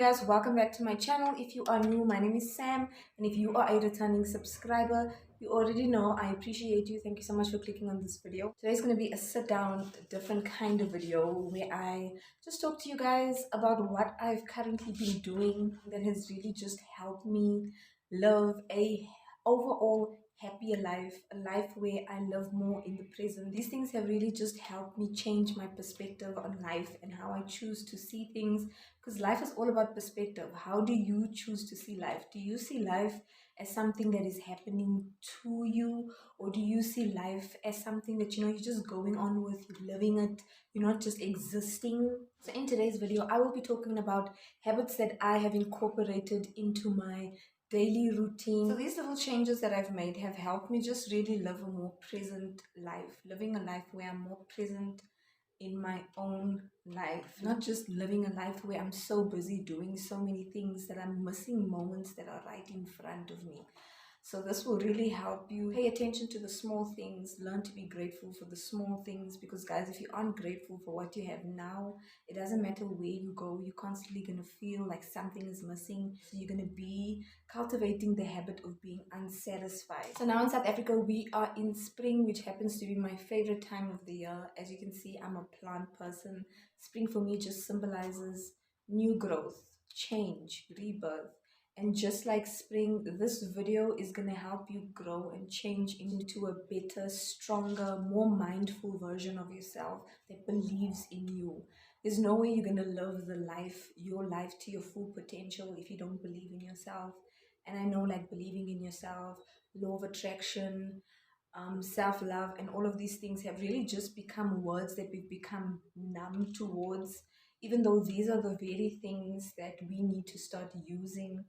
guys, welcome back to my channel. If you are new, my name is Sam, and if you are a returning subscriber, you already know I appreciate you. Thank you so much for clicking on this video. Today's going to be a sit down, different kind of video where I just talk to you guys about what I've currently been doing that has really just helped me live a overall happier life, a life where I live more in the present. These things have really just helped me change my perspective on life and how I choose to see things, because life is all about perspective. How do you choose to see life? Do you see life as something that is happening to you, or do you see life as something that you're just going on with, you're living it, you're not just existing? So in today's video, I will be talking about habits that I have incorporated into my daily routine. So these little changes that I've made have helped me just really live a more present life, living a life where I'm more present in my own life, not just living a life where I'm so busy doing so many things that I'm missing moments that are right in front of me. So this will really help you pay attention to the small things, learn to be grateful for the small things, because guys, if you aren't grateful for what you have now, it doesn't matter where you go, you're constantly going to feel like something is missing. So you're going to be cultivating the habit of being unsatisfied. So now in South Africa, we are in spring, which happens to be my favorite time of the year. As you can see, I'm a plant person. Spring for me just symbolizes new growth, change, rebirth. And just like spring, this video is going to help you grow and change into a better, stronger, more mindful version of yourself that believes in you. There's no way you're going to live your life to your full potential if you don't believe in yourself. And I know, like, believing in yourself, law of attraction, self-love, and all of these things have really just become words that we've become numb towards, even though these are the very things that we need to start using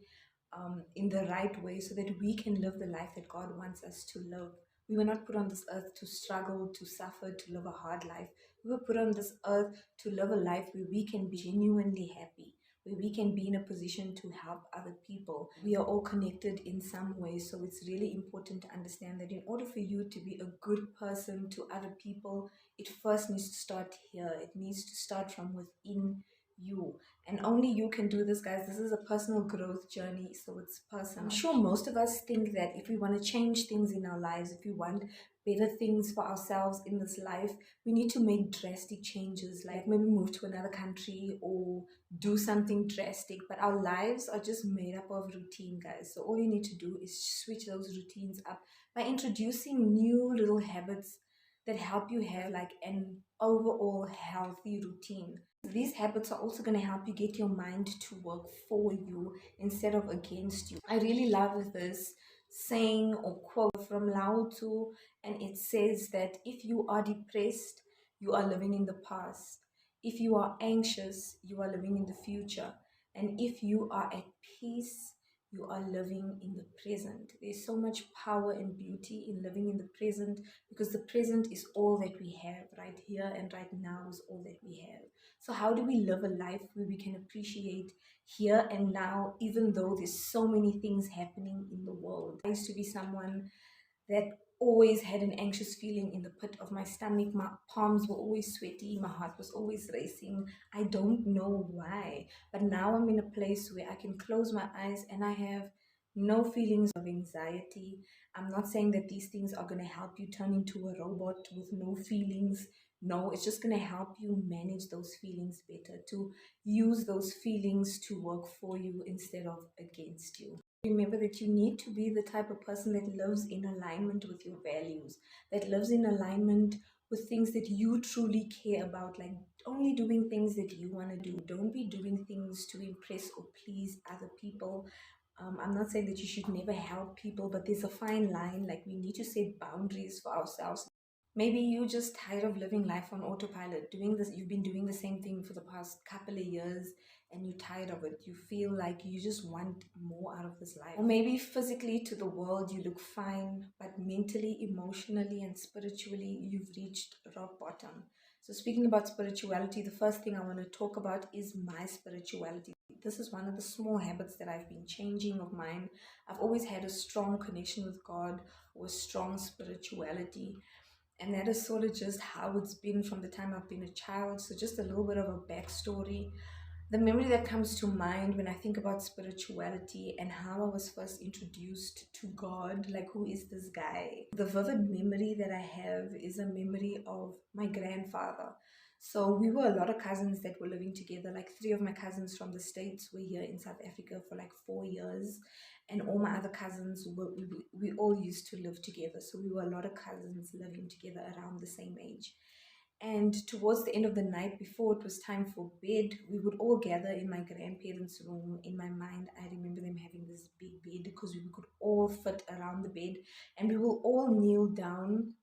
in the right way so that we can live the life that God wants us to live. We were not put on this earth to struggle, to suffer, to live a hard life. We were put on this earth to live a life where we can be genuinely happy, where we can be in a position to help other people. We are all connected in some way, so it's really important to understand that in order for you to be a good person to other people, it first needs to start here. It needs to start from within you, and only you can do this, guys. This is a personal growth journey, so it's personal. I'm sure most of us think that if we want to change things in our lives, if we want better things for ourselves in this life, we need to make drastic changes, like maybe move to another country or do something drastic. But our lives are just made up of routine, guys. So all you need to do is switch those routines up by introducing new little habits that help you have like an overall healthy routine. These habits are also going to help you get your mind to work for you instead of against you. I really love this saying or quote from Lao Tzu, and it says that if you are depressed, you are living in the past. If you are anxious, you are living in the future. And if you are at peace, you are living in the present. There's so much power and beauty in living in the present, because the present is all that we have. Right here and right now is all that we have. So how do we live a life where we can appreciate here and now, even though there's so many things happening in the world? I used to be someone that always had an anxious feeling in the pit of my stomach. My palms were always sweaty. My heart was always racing. I don't know why. But now I'm in a place where I can close my eyes and I have no feelings of anxiety. I'm not saying that these things are going to help you turn into a robot with no feelings. No, it's just going to help you manage those feelings better, to use those feelings to work for you instead of against you. Remember that you need to be the type of person that lives in alignment with your values, that lives in alignment with things that you truly care about, like only doing things that you want to do. Don't be doing things to impress or please other people. I'm not saying that you should never help people, but there's a fine line. Like, we need to set boundaries for ourselves. Maybe you're just tired of living life on autopilot, doing this. You've been doing the same thing for the past couple of years and you're tired of it. You feel like you just want more out of this life. Or maybe physically to the world you look fine, but mentally, emotionally, and spiritually you've reached rock bottom. So speaking about spirituality, the first thing I want to talk about is my spirituality. This is one of the small habits that I've been changing of mine. I've always had a strong connection with God, or a strong spirituality. And that is sort of just how it's been from the time I've been a child. So just a little bit of a backstory. The memory that comes to mind when I think about spirituality and how I was first introduced to God, like who is this guy? The vivid memory that I have is a memory of my grandfather. So we were a lot of cousins that were living together. Like three of my cousins from the States were here in South Africa for like 4 years. And all my other cousins, we all used to live together. So we were a lot of cousins living together around the same age. And towards the end of the night, before it was time for bed, we would all gather in my grandparents' room. In my mind, I remember them having this big bed because we could all fit around the bed, and we will all kneel down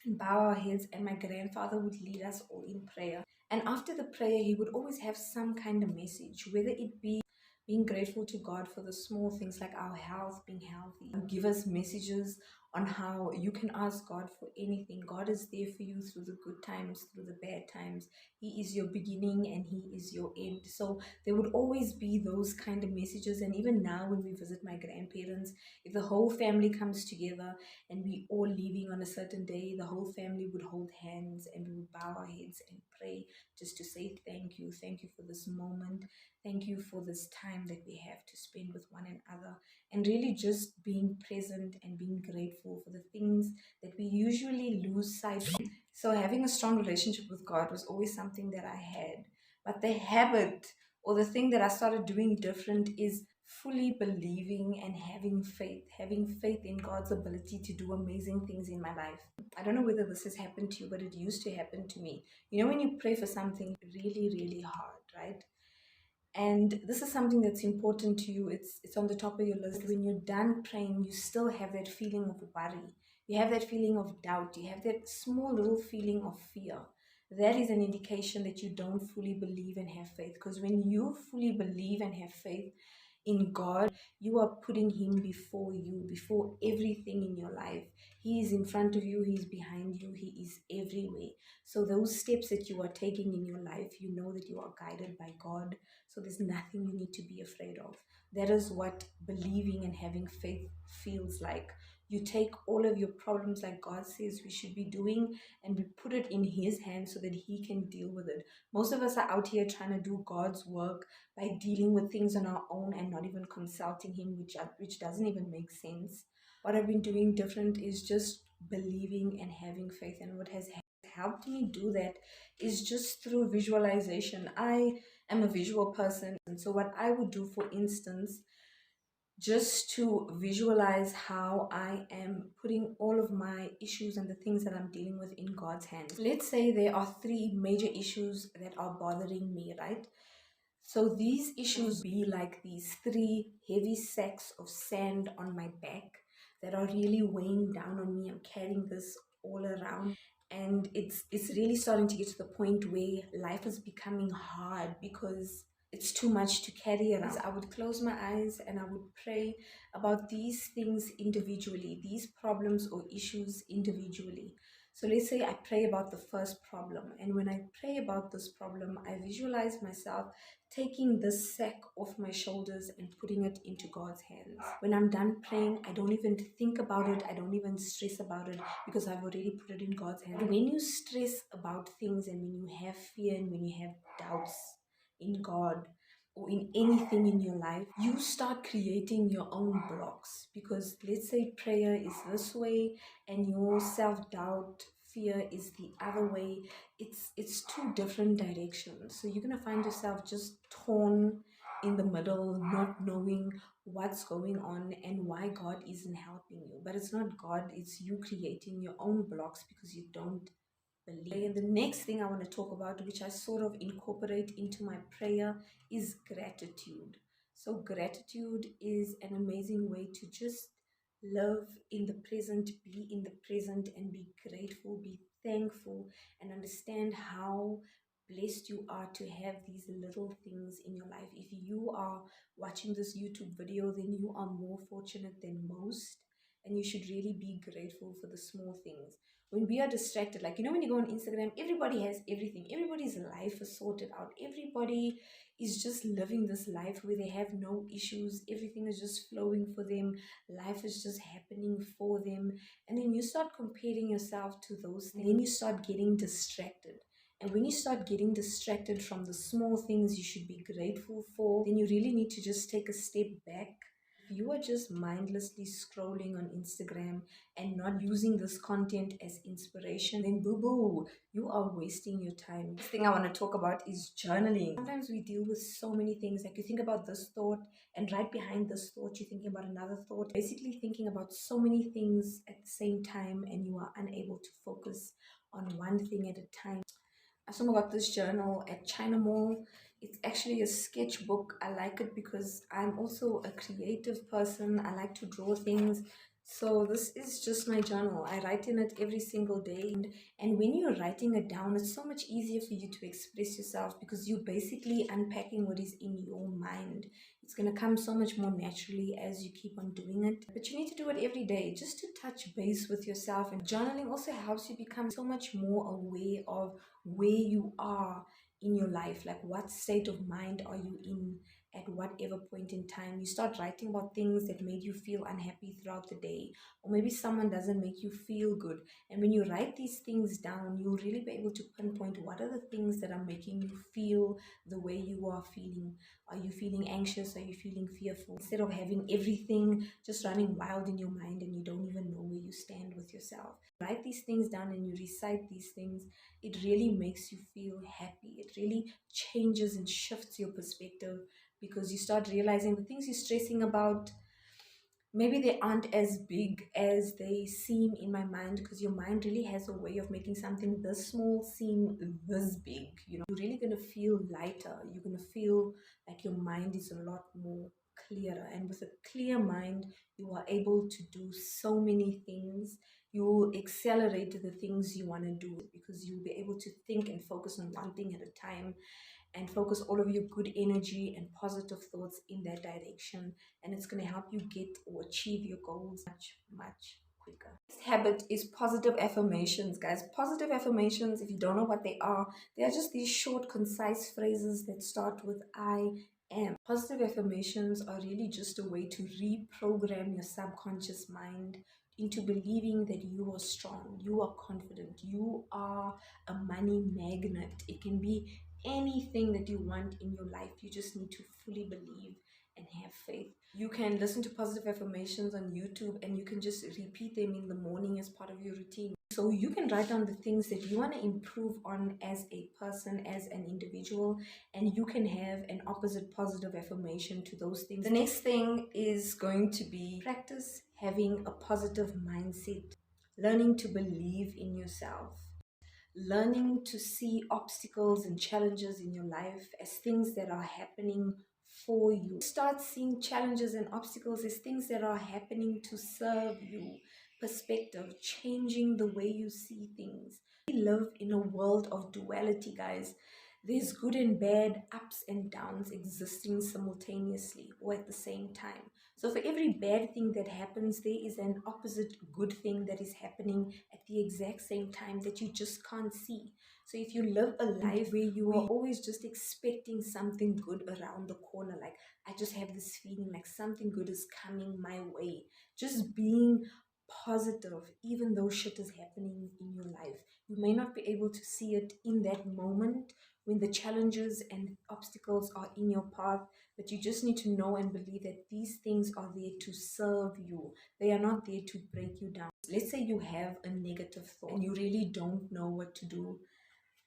and bow our heads, and my grandfather would lead us all in prayer. And after the prayer, he would always have some kind of message, whether it be being grateful to God for the small things like our health, being healthy, and give us messages on how you can ask God for anything. God is there for you through the good times, through the bad times. He is your beginning and He is your end. So there would always be those kind of messages. And even now, when we visit my grandparents, if the whole family comes together and we all leaving on a certain day, the whole family would hold hands and we would bow our heads and pray just to say thank you. Thank you for this moment. Thank you for this time that we have to spend with one another, and really just being present and being grateful for the things that we usually lose sight of. So having a strong relationship with God was always something that I had. But the habit or the thing that I started doing different is fully believing and having faith in God's ability to do amazing things in my life. I don't know whether this has happened to you, but it used to happen to me. You know, when you pray for something really, really hard, right? And this is something that's important to you. It's on the top of your list. When you're done praying, you still have that feeling of worry. You have that feeling of doubt. You have that small little feeling of fear. That is an indication that you don't fully believe and have faith. Because when you fully believe and have faith in God, you are putting Him before you, before everything in your life. He is in front of you, He's behind you, He is everywhere. So those steps that you are taking in your life, you know that you are guided by God. So there's nothing you need to be afraid of. That is what believing and having faith feels like. You take all of your problems like God says we should be doing, and we put it in His hands so that He can deal with it. Most of us are out here trying to do God's work by dealing with things on our own and not even consulting Him, which doesn't even make sense. What I've been doing different is just believing and having faith. And what has helped me do that is just through visualization. I am a visual person. And so, what I would do, for instance, just to visualize how I am putting all of my issues and the things that I'm dealing with in God's hands. Let's say there are three major issues that are bothering me, right? So these issues be like these three heavy sacks of sand on my back that are really weighing down on me. I'm carrying this all around, and it's really starting to get to the point where life is becoming hard because it's too much to carry around. I would close my eyes and I would pray about these things individually, these problems or issues individually. So let's say I pray about the first problem, and when I pray about this problem, I visualize myself taking this sack off my shoulders and putting it into God's hands. When I'm done praying, I don't even think about it. I don't even stress about it because I've already put it in God's hands. When you stress about things and when you have fear and when you have doubts in God or in anything in your life, you start creating your own blocks. Because let's say prayer is this way and your self-doubt, fear is the other way. It's two different directions. So you're gonna find yourself just torn in the middle, not knowing what's going on and why God isn't helping you. But it's not God, it's you creating your own blocks because you don't believe. And the next thing I want to talk about, which I sort of incorporate into my prayer, is gratitude. So gratitude is an amazing way to just live in the present, be in the present, and be grateful, be thankful, and understand how blessed you are to have these little things in your life. If you are watching this YouTube video, then you are more fortunate than most, and you should really be grateful for the small things. When we are distracted, like, you know, when you go on Instagram, everybody has everything, everybody's life is sorted out, everybody is just living this life where they have no issues, everything is just flowing for them, life is just happening for them. And then you start comparing yourself to those things, then you start getting distracted, And when you start getting distracted from the small things you should be grateful for, then you really need to just take a step back. If you are just mindlessly scrolling on Instagram and not using this content as inspiration, then boo boo, you are wasting your time. Next thing I want to talk about is journaling. Sometimes we deal with so many things, like you think about this thought, and right behind this thought, you're thinking about another thought, basically thinking about so many things at the same time, and you are unable to focus on one thing at a time. I somehow got this journal at China Mall. It's actually a sketchbook. I like it because I'm also a creative person. I like to draw things. So this is just my journal. I write in it every single day. And when you're writing it down, it's so much easier for you to express yourself because you're basically unpacking what is in your mind. It's going to come so much more naturally as you keep on doing it. But you need to do it every day just to touch base with yourself. And journaling also helps you become so much more aware of where you are in your life, like what state of mind are you in at whatever point in time. You start writing about things that made you feel unhappy throughout the day, or maybe someone doesn't make you feel good, and when you write these things down, you'll really be able to pinpoint what are the things that are making you feel the way you are feeling. Are you feeling anxious? Are you feeling fearful? Instead of having everything just running wild in your mind and you don't even know where you stand with yourself, write these things down and you recite these things. It really makes you feel happy. It really changes and shifts your perspective because you start realizing the things you're stressing about, maybe they aren't as big as they seem in my mind, because your mind really has a way of making something this small seem this big. You're really going to feel lighter. You're going to feel like your mind is a lot more clearer, and with a clear mind you are able to do so many things. You will accelerate the things you want to do because you'll be able to think and focus on one thing at a time, and focus all of your good energy and positive thoughts in that direction, and it's going to help you get or achieve your goals much quicker. Next habit is positive affirmations, guys. Positive affirmations, if you don't know what they are just these short concise phrases that start with I am. Positive affirmations are really just a way to reprogram your subconscious mind into believing that you are strong, you are confident, you are a money magnet. It can be anything that you want in your life. You just need to fully believe and have faith. You can listen to positive affirmations on YouTube and you can just repeat them in the morning as part of your routine. So you can write down the things that you want to improve on as a person, as an individual, and you can have an opposite positive affirmation to those things. The next thing is going to be practice having a positive mindset, learning to believe in yourself, learning to see obstacles and challenges in your life as things that are happening for you. Start seeing challenges and obstacles as things that are happening to serve you. Perspective, changing the way you see things. We live in a world of duality, guys. There's good and bad, ups and downs existing simultaneously or at the same time. So for every bad thing that happens, there is an opposite good thing that is happening at the exact same time that you just can't see. So if you live a life where you are always just expecting something good around the corner, like I just have this feeling like something good is coming my way, just being positive even though shit is happening in your life. You may not be able to see it in that moment when the challenges and obstacles are in your path, but you just need to know and believe that these things are there to serve you. They are not there to break you down. Let's say you have a negative thought and you really don't know what to do,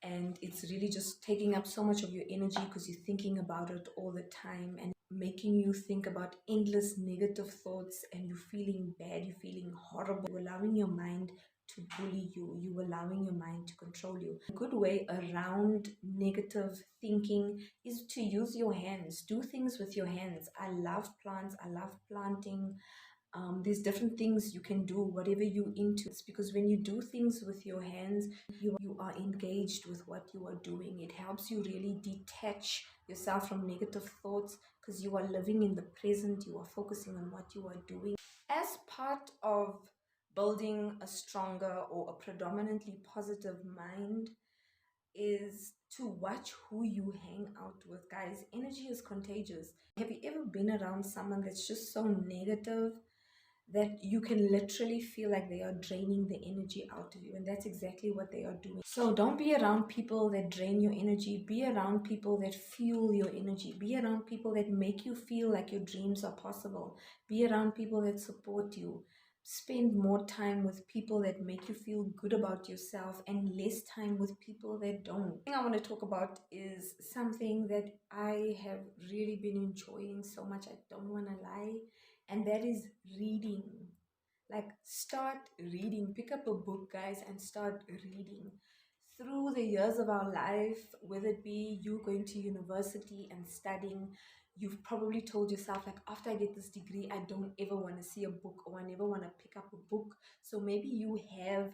and it's really just taking up so much of your energy because you're thinking about it all the time and making you think about endless negative thoughts, and you're feeling bad, you're feeling horrible. You're allowing your mind to bully you, you're allowing your mind to control you. A good way around negative thinking is to use your hands. Do things with your hands. I love plants, I love planting. There's different things you can do, whatever you into. It's because when you do things with your hands, you are engaged with what you are doing. It helps you really detach yourself from negative thoughts because you are living in the present. You are focusing on what you are doing. As part of building a stronger or a predominantly positive mind is to watch who you hang out with, guys. Energy is contagious. Have you ever been around someone that's just so negative that you can literally feel like they are draining the energy out of you. And that's exactly what they are doing. So don't be around people that drain your energy. Be around people that fuel your energy. Be around people that make you feel like your dreams are possible. Be around people that support you. Spend more time with people that make you feel good about yourself and less time with people that don't. The thing I want to talk about is something that I have really been enjoying so much, I don't want to lie, and that is reading. Like, start reading. Pick up a book, guys, and start reading. Through the years of our life, whether it be you going to university and studying, you've probably told yourself, like, after I get this degree, I don't ever want to see a book, or I never want to pick up a book. So maybe you have,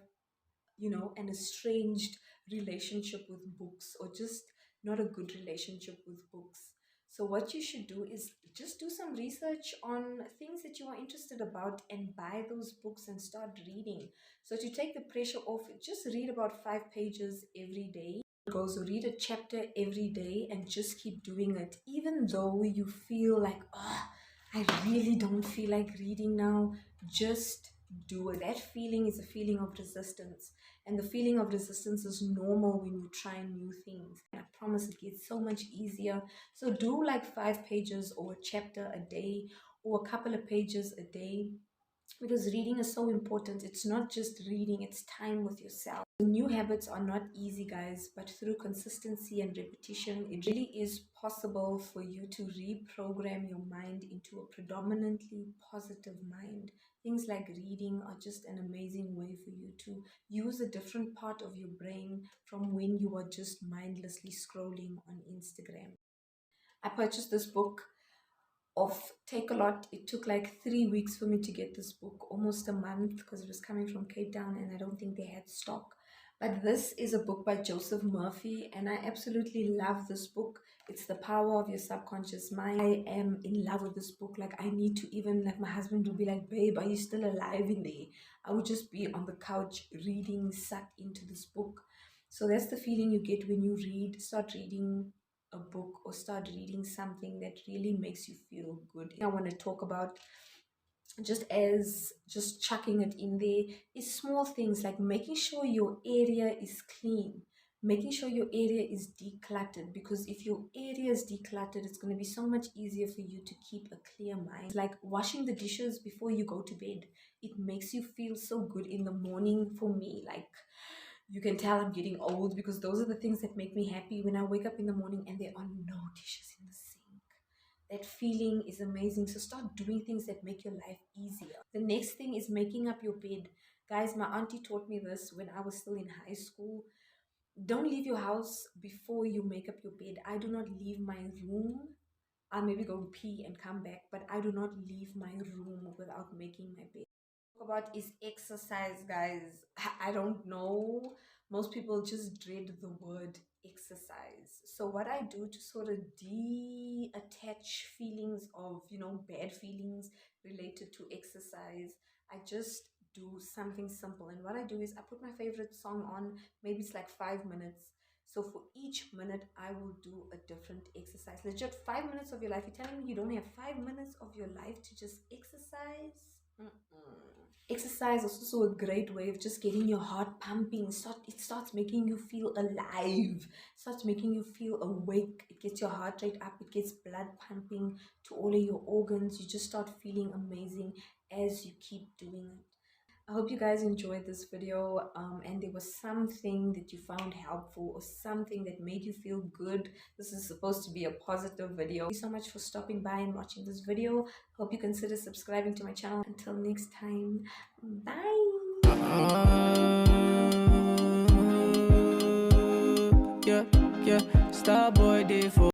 an estranged relationship with books, or just not a good relationship with books. So what you should do is just do some research on things that you are interested about and buy those books and start reading. So to take the pressure off, just read about 5 pages every day. Go, so read a chapter every day and just keep doing it, even though you feel like, oh, I really don't feel like reading now. Just do it. That feeling is a feeling of resistance, and the feeling of resistance is normal when you try new things. I promise it gets so much easier. So do like 5 pages or a chapter a day, or a couple of pages a day, because reading is so important. It's not just reading, it's time with yourself. New habits are not easy, guys, but through consistency and repetition, it really is possible for you to reprogram your mind into a predominantly positive mind. Things like reading are just an amazing way for you to use a different part of your brain from when you are just mindlessly scrolling on Instagram. I purchased this book of Takealot. It took like 3 weeks for me to get this book, almost a month, because it was coming from Cape Town and I don't think they had stock. But this is a book by Joseph Murphy, and I absolutely love this book. It's The Power of Your Subconscious Mind. I am in love with this book. Like, I need to even, like, my husband would be like, babe, are you still alive in there? I would just be on the couch reading, sucked into this book. So that's the feeling you get when you read. Start reading a book or start reading something that really makes you feel good. I want to talk about, just chucking it in there, is small things like making sure your area is clean, making sure your area is decluttered, because if your area is decluttered, it's going to be so much easier for you to keep a clear mind. It's like washing the dishes before you go to bed. It makes you feel so good in the morning. For me, like, you can tell I'm getting old, because those are the things that make me happy when I wake up in the morning and there are no dishes in the sink. That feeling is amazing. So start doing things that make your life easier. The next thing is making up your bed. Guys, my auntie taught me this when I was still in high school. Don't leave your house before you make up your bed. I do not leave my room. I'll maybe go pee and come back, but I do not leave my room without making my bed. About is exercise, guys. I don't know, most people just dread the word exercise. So what I do to sort of de-attach feelings of, bad feelings related to exercise, I just do something simple. And what I do is I put my favorite song on. Maybe it's like 5 minutes. So for each minute, I will do a different exercise. Legit, 5 minutes of your life. You're telling me you don't have 5 minutes of your life to just exercise? Exercise is also a great way of just getting your heart pumping. It starts making you feel alive, starts making you feel awake. It gets your heart rate up, it gets blood pumping to all of your organs. You just start feeling amazing as you keep doing it. I hope you guys enjoyed this video, and there was something that you found helpful or something that made you feel good. This is supposed to be a positive video. Thank you so much for stopping by and watching this video. Hope you consider subscribing to my channel. Until next time, bye. Yeah, Starboy.